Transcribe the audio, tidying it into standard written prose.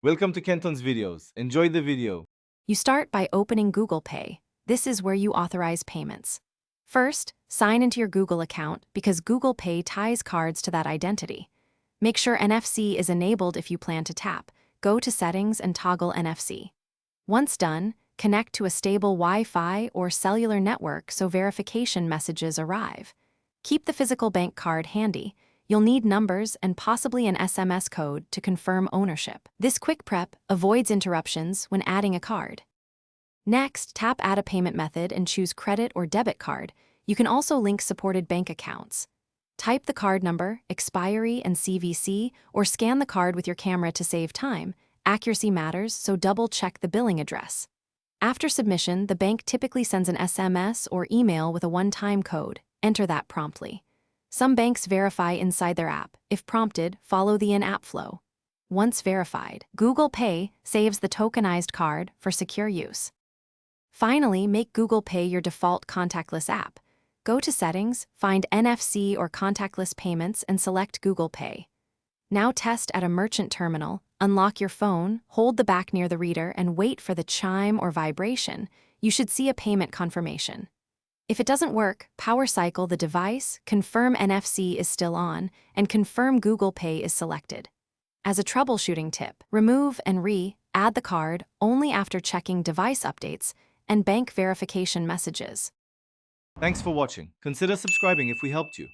Welcome to Kenton's videos. Enjoy the video. You start by opening Google Pay. This is where you authorize payments. First, sign into your Google account because Google Pay ties cards to that identity. Make sure NFC is enabled if you plan to tap. Go to Settings and toggle NFC. Once done, connect to a stable Wi-Fi or cellular network so verification messages arrive. Keep the physical bank card handy. You'll need numbers and possibly an SMS code to confirm ownership. This quick prep avoids interruptions when adding a card. Next, tap Add a Payment Method and choose Credit or Debit Card. You can also link supported bank accounts. Type the card number, expiry, and CVC, or scan the card with your camera to save time. Accuracy matters, so double-check the billing address. After submission, the bank typically sends an SMS or email with a one-time code. Enter that promptly. Some banks verify inside their app. If prompted, follow the in-app flow. Once verified, Google Pay saves the tokenized card for secure use. Finally, make Google Pay your default contactless app. Go to Settings, find NFC or contactless payments, and select Google Pay. Now test at a merchant terminal, unlock your phone, hold the back near the reader, and wait for the chime or vibration. You should see a payment confirmation. If it doesn't work, power cycle the device, confirm NFC is still on, and confirm Google Pay is selected. As a troubleshooting tip, remove and add the card only after checking device updates and bank verification messages. Thanks for watching. Consider subscribing if we helped you.